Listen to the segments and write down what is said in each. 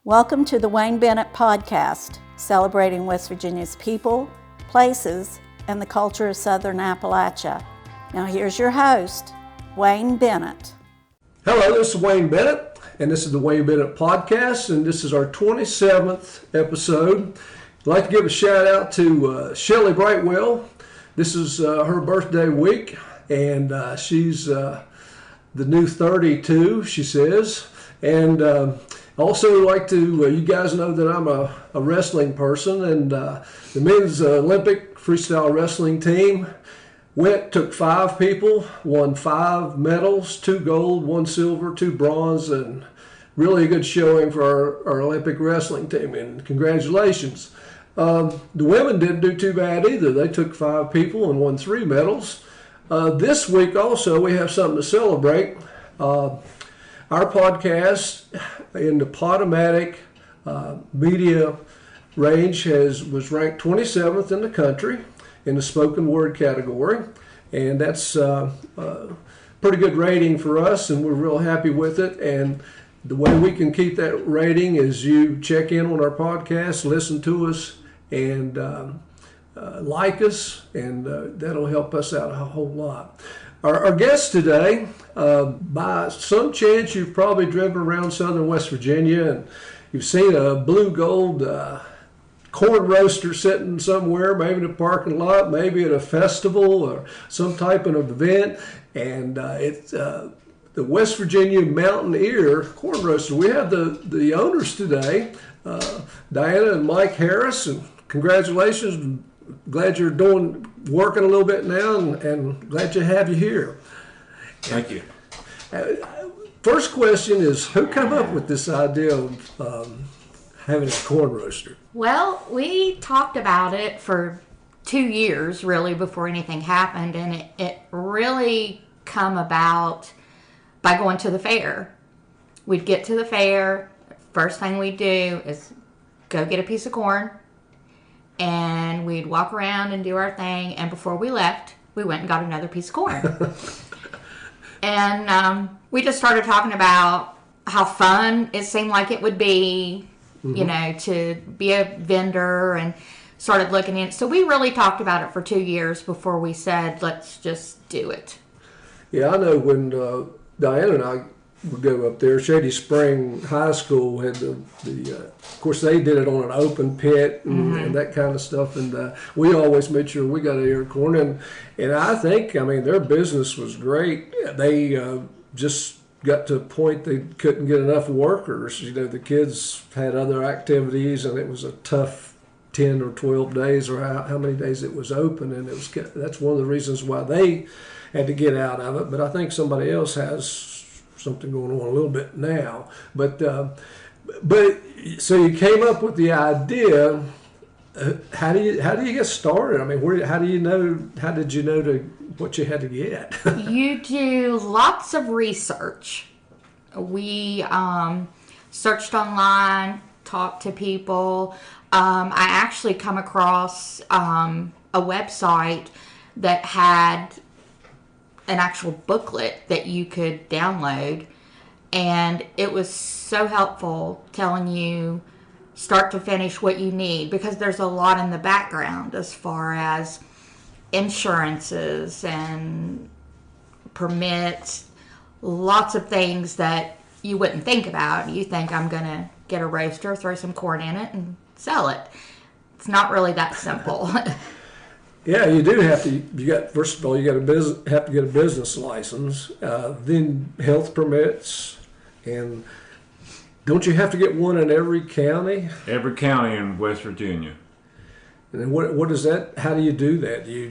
Welcome to the Wayne Bennett Podcast, celebrating West Virginia's people, places, and the culture of Southern Appalachia. Now here's your host, Wayne Bennett. Hello, this is Wayne Bennett, and this is the Wayne Bennett Podcast, and this is our 27th episode. I'd like to give a shout out to Shelley Brightwell. This is her birthday week, and she's the new 32, she says. And also like to, you guys know that I'm a wrestling person, and the men's Olympic freestyle wrestling team took 5 people, won 5 medals, 2 gold, 1 silver, 2 bronze, and really a good showing for our Olympic wrestling team, and congratulations. The women didn't do too bad either. They took 5 people and won 3 medals. This week also we have something to celebrate. Our podcast in the Podomatic media range was ranked 27th in the country in the spoken word category, and that's a pretty good rating for us, and we're real happy with it. And the way we can keep that rating is you check in on our podcast, listen to us, and like us, and that'll help us out a whole lot. Our guest today, by some chance, you've probably driven around southern West Virginia and you've seen a blue gold corn roaster sitting somewhere, maybe in a parking lot, maybe at a festival or some type of event, and it's the West Virginia Mountain Ear corn roaster. We have the owners today, Diana and Mike Harris, and congratulations. Glad you're working a little bit now, and glad to have you here. Thank you. First question is, who came up with this idea of having a corn roaster? Well, we talked about it for 2 years, really, before anything happened, and it really come about by going to the fair. We'd get to the fair, first thing we'd do is go get a piece of corn, and we'd walk around and do our thing, and before we left, we went and got another piece of corn. And we just started talking about how fun it seemed like it would be, you know, to be a vendor, and started looking in. So we really talked about it for 2 years before we said, let's just do it. Yeah, I know when Diana and I would go up there, Shady Spring High School had of course they did it on an open pit and that kind of stuff, and we always made sure we got an ear of corn, and I think, I mean, their business was great. They just got to a point they couldn't get enough workers. You know, the kids had other activities, and it was a tough 10 or 12 days, or how many days it was open, and that's one of the reasons why they had to get out of it. But I think somebody else has something going on a little bit now. But so you came up with the idea. How do you get started? I mean, how did you know what you had to get? You do lots of research. We searched online, talked to people. I actually come across a website that had an actual booklet that you could download, and it was so helpful, telling you start to finish what you need, because there's a lot in the background as far as insurances and permits, lots of things that you wouldn't think about. You think, I'm going to get a roaster, throw some corn in it, and sell it. It's not really that simple. Yeah, you do have to. First of all, you have to get a business license, then health permits, and don't you have to get one in every county? Every county in West Virginia. And then what is that? How do you do that? You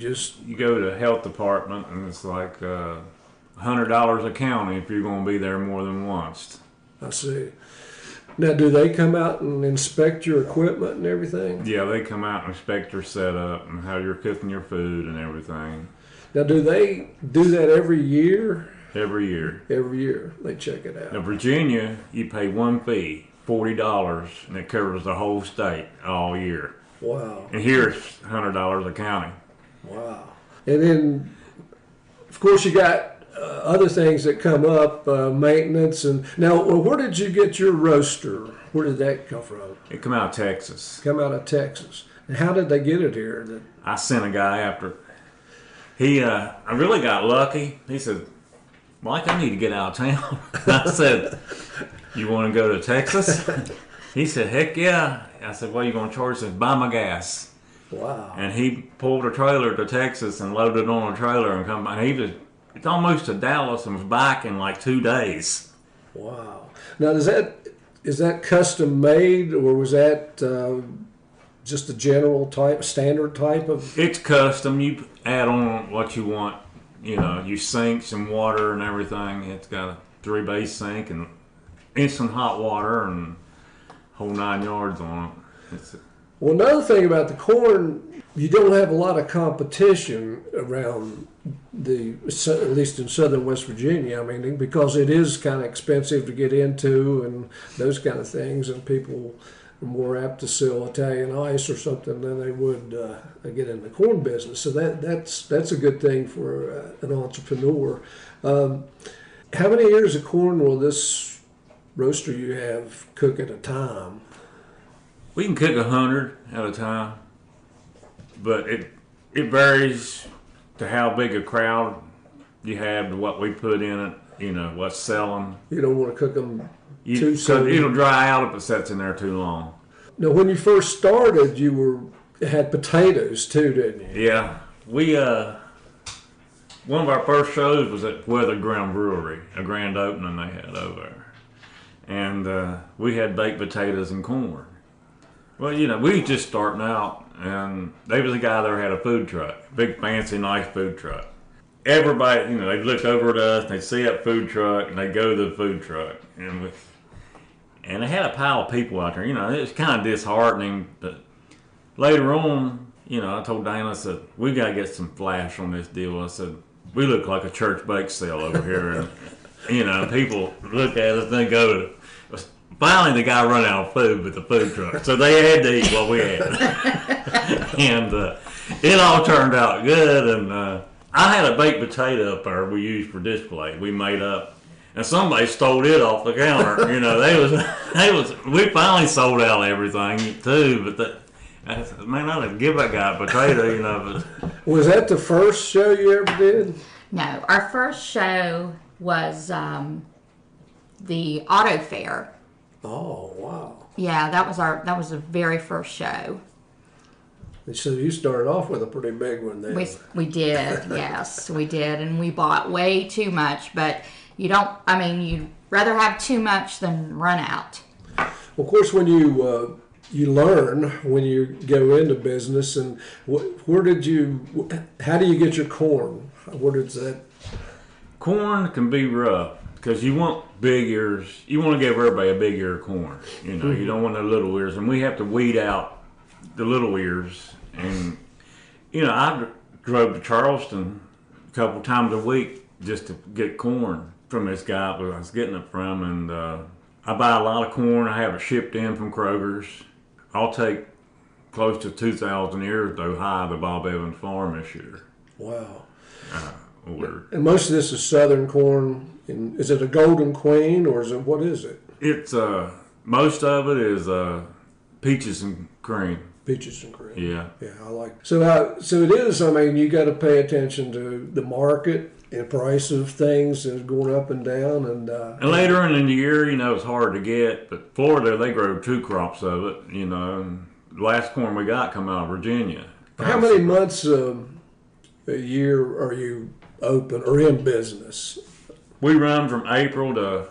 go to the health department, and it's like $100 a county if you're going to be there more than once. I see. Now, do they come out and inspect your equipment and everything? Yeah, they come out and inspect your setup and how you're cooking your food and everything. Now, do they do that every year? Every year. Every year they check it out. Now, Virginia, you pay one fee, $40, and it covers the whole state all year. Wow. And here it's $100 a county. Wow. And then, of course, you got other things that come up, maintenance. And now, where did you get your roaster? Where did that come from? It come out of Texas. Come out of Texas. And how did they get it here? I sent a guy after. I really got lucky. He said, Mike, I need to get out of town. I said, you want to go to Texas? He said, heck yeah. I said, what are you going to charge? He said, buy my gas. Wow. And he pulled a trailer to Texas and loaded it on a trailer and come back. It's almost to Dallas and was back in like 2 days. Wow. Now, is that custom made, or was that just a general type, standard type of? It's custom. You add on what you want. You know, you sinks and water and everything. It's got a 3-base sink and instant hot water and whole 9 yards on it. Well, another thing about the corn, you don't have a lot of competition around at least in southern West Virginia. I mean, because it is kind of expensive to get into and those kind of things, and people are more apt to sell Italian ice or something than they would get in the corn business. So that's a good thing for an entrepreneur. How many ears of corn will this roaster you have cook at a time? We can cook 100 at a time, but it varies to how big a crowd you have, to what we put in it, you know, what's selling. You don't want to cook them too soon. It'll dry out if it sits in there too long. Now, when you first started, you had potatoes too, didn't you? Yeah, we one of our first shows was at Weather Ground Brewery, a grand opening they had over there, and we had baked potatoes and corn. Well, you know, we was just starting out, and there was a guy there who had a food truck, big fancy nice food truck. Everybody, you know, they'd look over at us, they'd see that food truck, and they'd go to the food truck, and they had a pile of people out there. You know, it was kind of disheartening, but later on, you know, I told Dana, I said, we got to get some flash on this deal. I said, we look like a church bake sale over here, and, you know, people look at us and they go to. Finally, the guy run out of food with the food truck, so they had to eat what we had, and it all turned out good. And I had a baked potato up there we used for display. We made up, and somebody stole it off the counter. You know, we finally sold out everything too. But I said, man, I didn't give that guy a potato. You know, but Was that the first show you ever did? No, our first show was the auto fair. Oh, wow. Yeah, that was the very first show. And so you started off with a pretty big one then. We did, yes, we did, and we bought way too much. But you'd rather have too much than run out. Well, of course, when you learn when you go into business, and how do you get your corn? Where does that? corn can be rough. Because you want big ears. You want to give everybody a big ear of corn. You know, you don't want the little ears. And we have to weed out the little ears. And, you know, I drove to Charleston a couple times a week just to get corn from this guy I was getting it from. And I buy a lot of corn. I have it shipped in from Kroger's. I'll take close to 2,000 ears to Ohio to Bob Evans Farm this year. Wow. And most of this is southern corn. Is it a Golden Queen, or what is it? It's most of it is peaches and cream. Peaches and cream. Yeah. Yeah, I like. So it is. I mean, you got to pay attention to the market and price of things is going up and down, and later in the year, you know, it's hard to get. But Florida, they grow 2 crops of it. You know, and the last corn we got come out of Virginia. How many months a year are you open or in business? We run from April to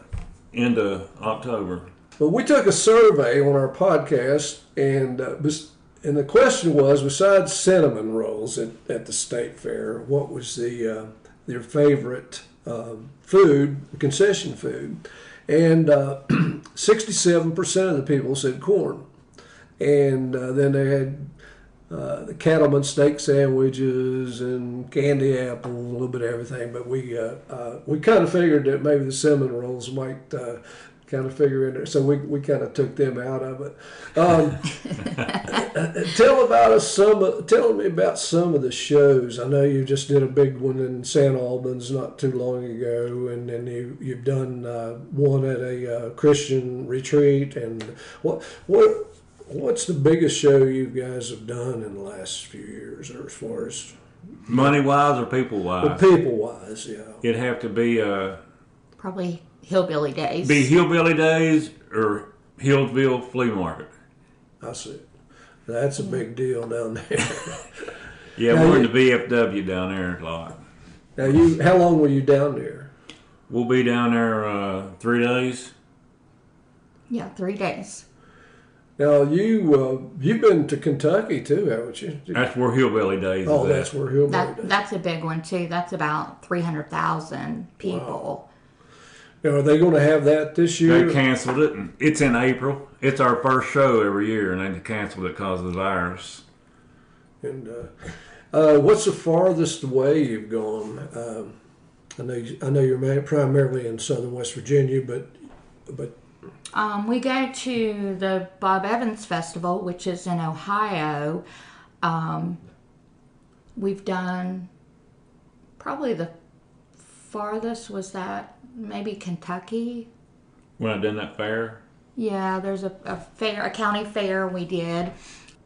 into October. Well, we took a survey on our podcast, and the question was, besides cinnamon rolls at the state fair, what was your favorite food, concession food? And 67% of the people said corn. And then they had the cattleman steak sandwiches and candy apples, a little bit of everything. But we kind of figured that maybe the cinnamon rolls might kind of figure in there. So we kind of took them out of it. Tell me about some of the shows. I know you just did a big one in St. Albans not too long ago, and then you've done one at a Christian retreat. And what's the biggest show you guys have done in the last few years, or as far as money-wise or people-wise? well, people-wise, yeah. It'd have to be Probably Hillbilly Days. be Hillbilly Days or Hillsville Flea Market. I see. That's a big deal down there. Yeah, Now we're in the VFW down there a lot. Now, how long were you down there? We'll be down there 3 days. Yeah, 3 days. Now, you've been to Kentucky too, haven't you? That's where Hillbilly Days Oh, is that's at. where Hillbilly Days. That's a big one too. That's about 300,000 people. Now, are they going to have that this year? They canceled it, and it's in April. It's our first show every year, and they canceled it because of the virus. And what's the farthest away you've gone? I know you're primarily in Southern West Virginia, but We go to the Bob Evans Festival, which is in Ohio. We've done probably the farthest was that maybe Kentucky. When I done that fair, Yeah, there's a fair, a county fair we did.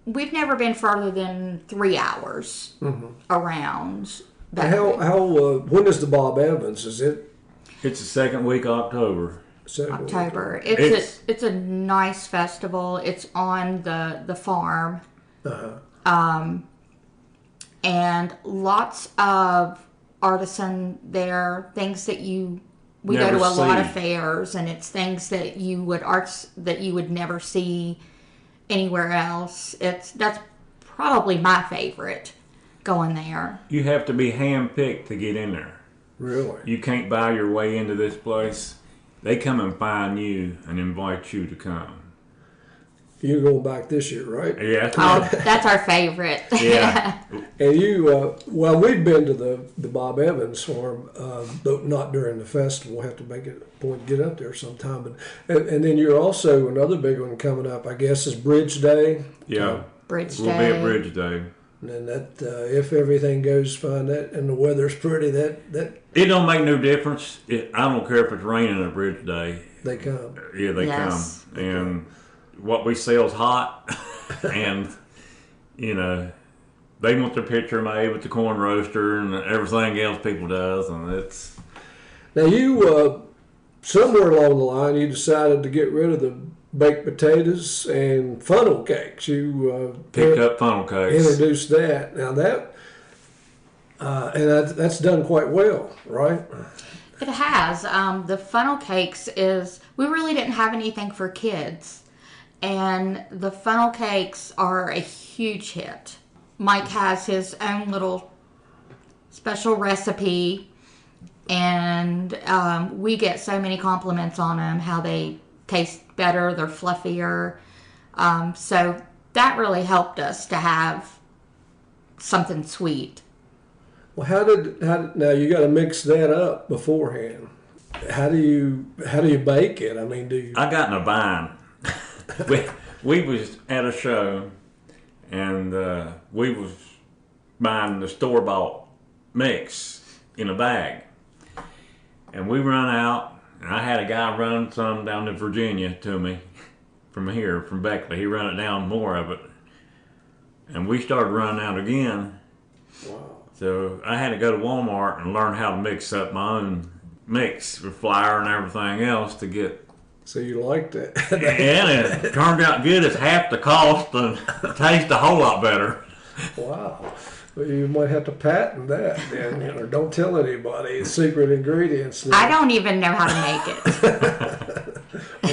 We've never been further than 3 hours around. when is the Bob Evans? Is it it's the second week of October. October. It's a nice festival. It's on the farm. And lots of artisan there, things that we go to a lot of fairs, and it's things that you would never see anywhere else. That's probably my favorite, going there. You have to be hand-picked to get in there. Really? You can't buy your way into this place. They come and find you and invite you to come. You're going back this year, right? Yeah. Oh, that's our favorite. Yeah. And we've been to the Bob Evans farm, but not during the festival. We'll have to make it a point to get up there sometime. And then you're also, another big one coming up, I guess, is Bridge Day. Yeah. Bridge We'll Day. be at Bridge Day. And then that, if everything goes fine, and the weather's pretty, that It don't make no difference. I don't care if it's raining at Bridge Day. they come. Yeah, they Yes. come. And what we sell is hot. And, they want their picture made with the corn roaster and everything else people does. And it's... Now you, somewhere along the line, you decided to get rid of the baked potatoes and funnel cakes. You Picked up funnel cakes. introduced that. Now that's done quite well, right? It has. The funnel cakes we really didn't have anything for kids. And the funnel cakes are a huge hit. Mike has his own little special recipe, and we get so many compliments on them, how they taste better, they're fluffier. So that really helped us to have something sweet. Well, how did now you got to mix that up beforehand? How do you bake it? I mean, do you? I got in a bind. we was at a show, and we was buying the store-bought mix in a bag. And we run out, and I had a guy run some down to Virginia to me from Beckley. He run it down, more of it. And we started running out again. Wow. So I had to go to Walmart and learn how to mix up my own mix with flour and everything else to get. So you liked it? And it turned out good. It's half the cost and it tastes a whole lot better. Wow. Well, you might have to patent that then, or don't tell anybody. Secret ingredients. I don't even know how to make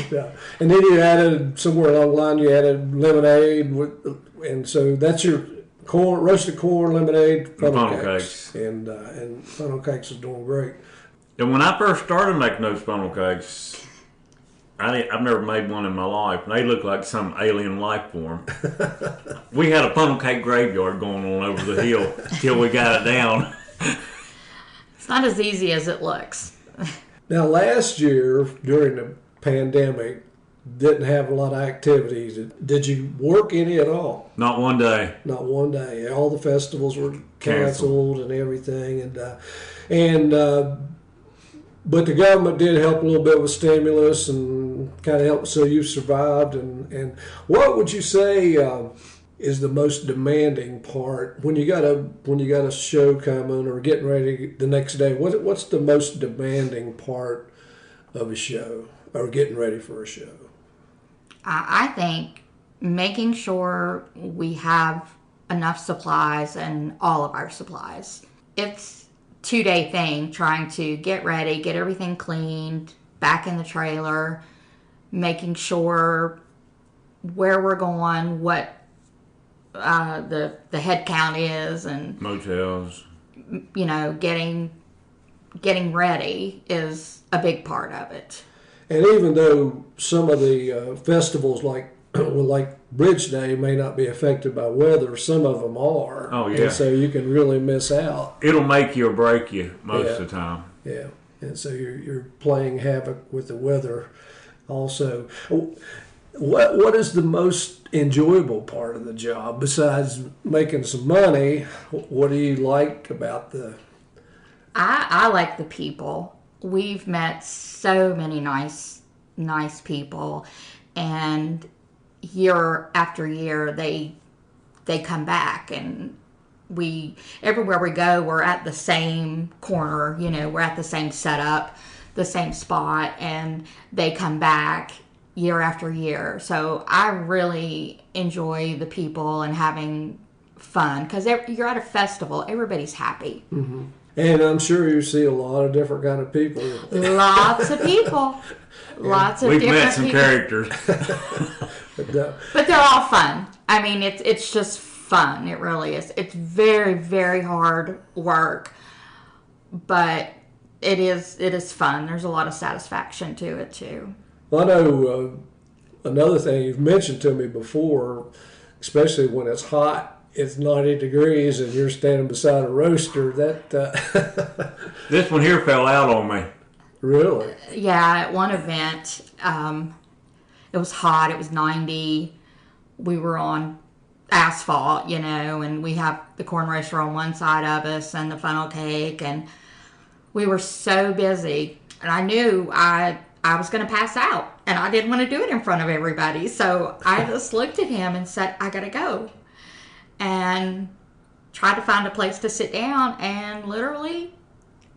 it. And then you added, somewhere along the line, you added lemonade, and so that's your roasted corn, lemonade, funnel cakes. And funnel cakes are doing great. And when I first started making those funnel cakes, I've never made one in my life, and they look like some alien life form. We had a funnel cake graveyard going on over the hill till we got it down. It's not as easy as it looks. Now, last year, during the pandemic, didn't have a lot of activities. Did you work any at all? Not one day. Not one day. All the festivals were canceled and everything, but the government did help a little bit with stimulus and kind of helped so you survived. And what would you say is the most demanding part when you got a show coming or getting ready the next day? What's the most demanding part of a show or getting ready for a show? I think making sure we have enough supplies and all of our supplies. It's a 2-day thing trying to get ready, get everything cleaned, back in the trailer, making sure where we're going, what the head count is, and motels. Getting ready is a big part of it. And even though some of the festivals like Bridge Day may not be affected by weather, some of them are. Oh, yeah. And so you can really miss out. It'll make you or break you most of the time. Yeah. And so you're playing havoc with the weather also. What is the most enjoyable part of the job besides making some money? What do you like about the... I like the people. We've met so many nice people, and year after year they come back, and everywhere we go, we're at the same corner, we're at the same setup, the same spot, and they come back year after year. So I really enjoy the people and having fun, because you're at a festival, everybody's happy. Mm-hmm. And I'm sure you see a lot of different kind of people. Lots of people. Lots of We've different met some people. characters. But they're all fun. I mean, it's just fun. It really is. It's very, very hard work, but it is fun. There's a lot of satisfaction to it, too. Well, I know another thing you've mentioned to me before, especially when it's hot, it's 90 degrees and you're standing beside a roaster, This one here fell out on me. Really? Yeah, at one event, it was hot. It was 90. We were on asphalt, and we have the corn roaster on one side of us and the funnel cake, and we were so busy, and I knew I was going to pass out, and I didn't want to do it in front of everybody, so I just looked at him and said, I gotta go. And tried to find a place to sit down, and literally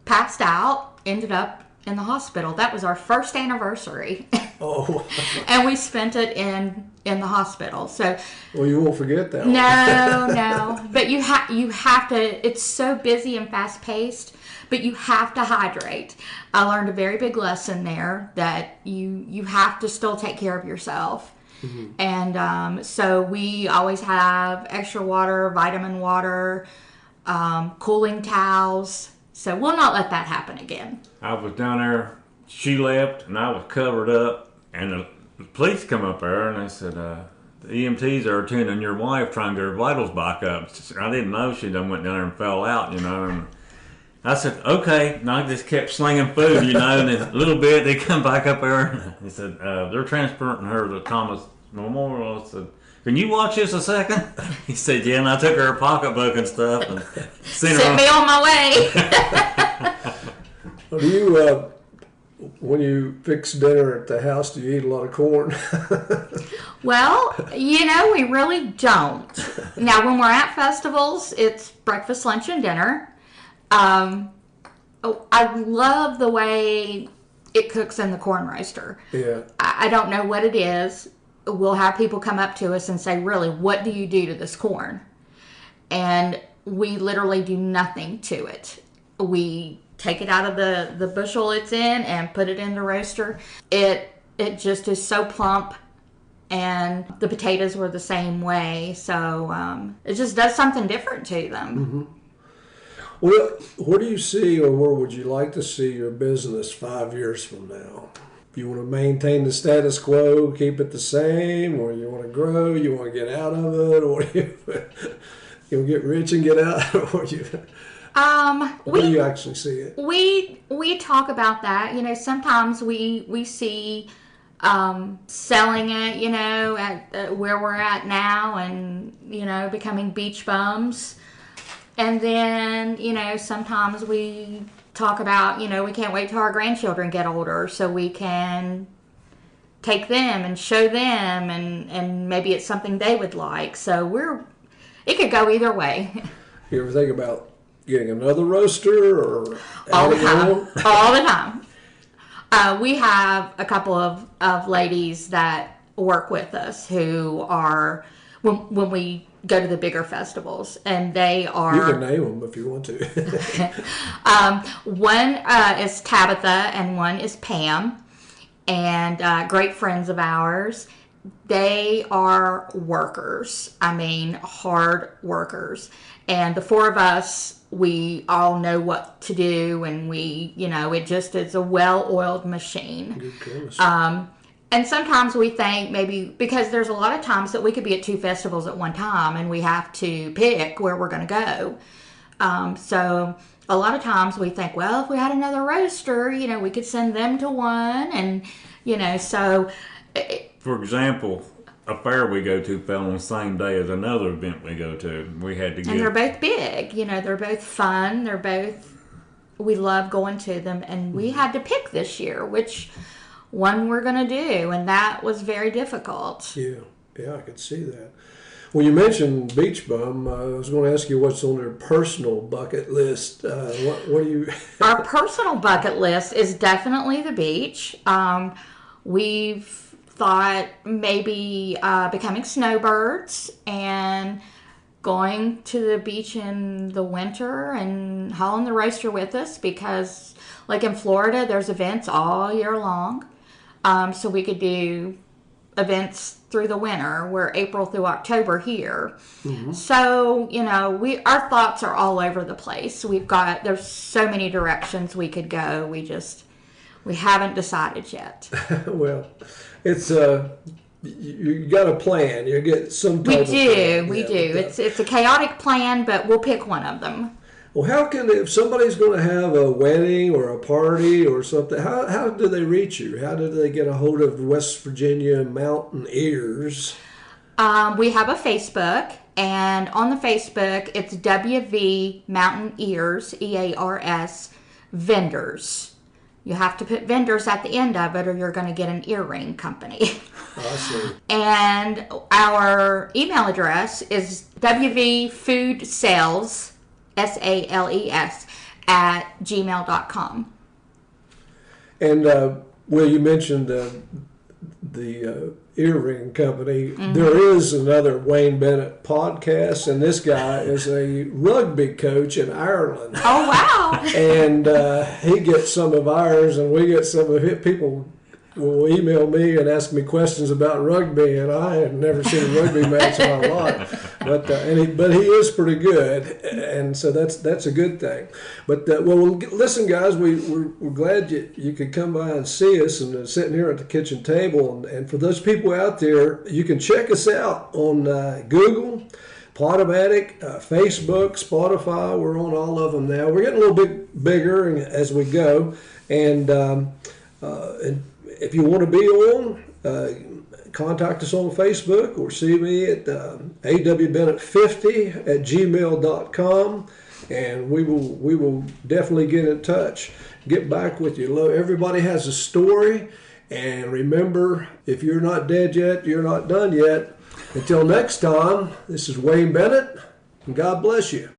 passed out, ended up in the hospital. That was our first anniversary. Oh. And we spent it in the hospital. So well, you won't forget that. No. But you have to, it's so busy and fast paced, but you have to hydrate. I learned a very big lesson there, that you have to still take care of yourself. Mm-hmm. And so we always have extra water, vitamin water, cooling towels. So we'll not let that happen again. I was down there, she left, and I was covered up, and the police come up there, and they said, the EMTs are attending your wife trying to get her vitals back up. I didn't know she done went down there and fell out, and I said, okay, and I just kept slinging food, and then a little bit, they come back up there, and they said, they're transporting her to Thomas Memorial. I said, can you watch this a second? He said, yeah, and I took her pocketbook and stuff and sent me on my way. Well, do you, when you fix dinner at the house, do you eat a lot of corn? Well, we really don't. Now, when we're at festivals, it's breakfast, lunch, and dinner. I love the way it cooks in the corn roaster. Yeah. I don't know what it is. We'll have people come up to us and say, really, what do you do to this corn? And we literally do nothing to it. We take it out of the bushel it's in and put it in the roaster. It just is so plump, and the potatoes were the same way. So it just does something different to them. Mm-hmm. Well, where do you see, or where would you like to see your business 5 years from now? You want to maintain the status quo, keep it the same, or you want to grow, you want to get out of it, or you get rich and get out, or where do you actually see it? We talk about that. Sometimes we see selling it, at where we're at now, and becoming beach bums. And then sometimes we talk about we can't wait till our grandchildren get older so we can take them and show them, and maybe it's something they would like. So it could go either way. You ever think about getting another roaster or all the time? On? All the time. We have a couple of ladies that work with us who are, when we go to the bigger festivals, and they are... You can name them if you want to. One is Tabitha and one is Pam, and great friends of ours. They are workers. I mean, hard workers. And the four of us, we all know what to do, and it just is a well-oiled machine. Good goodness. And sometimes we think maybe, because there's a lot of times that we could be at two festivals at one time, and we have to pick where we're going to go. So a lot of times we think, well, if we had another roaster, we could send them to one, and, so... For example, a fair we go to fell on the same day as another event we go to. We had to get... And they're both big. They're both fun. They're both... We love going to them. And we had to pick this year which one we're going to do. And that was very difficult. Yeah, I could see that. Well, you mentioned Beach Bum. I was going to ask you what's on their personal bucket list. What do you... Our personal bucket list is definitely the beach. We've thought maybe becoming snowbirds and going to the beach in the winter and hauling the roaster with us, because like in Florida there's events all year long, so we could do events through the winter. We're April through October here. Mm-hmm. So our thoughts are all over the place. There's so many directions we could go. We haven't decided yet. Well, it's you got a plan. You get some type of plan. We do. It's a chaotic plan, but we'll pick one of them. Well, if somebody's going to have a wedding or a party or something, how do they reach you? How do they get a hold of West Virginia Mountain Ears? We have a Facebook, and on the Facebook, it's WV Mountain Ears, EARS, vendors. You have to put vendors at the end of it, or you're going to get an earring company. I see. And our email address is wvfoodsales, SALES, @gmail.com. And, you mentioned the earring company. Mm-hmm. There is another Wayne Bennett podcast, and this guy is a rugby coach in Ireland. Oh, wow. And he gets some of ours, and we get some of his. People will email me and ask me questions about rugby, and I had never seen a rugby match in my life. But he is pretty good, and so that's a good thing. But listen, guys, we're glad you could come by and see us, and sitting here at the kitchen table. And for those people out there, you can check us out on Google, Podomatic, Facebook, Spotify. We're on all of them now. We're getting a little bit bigger as we go, and if you want to be on, contact us on Facebook or see me at awbennett50@gmail.com, and we will definitely get in touch, get back with you. Everybody has a story, and remember, if you're not dead yet, you're not done yet. Until next time, this is Wayne Bennett, and God bless you.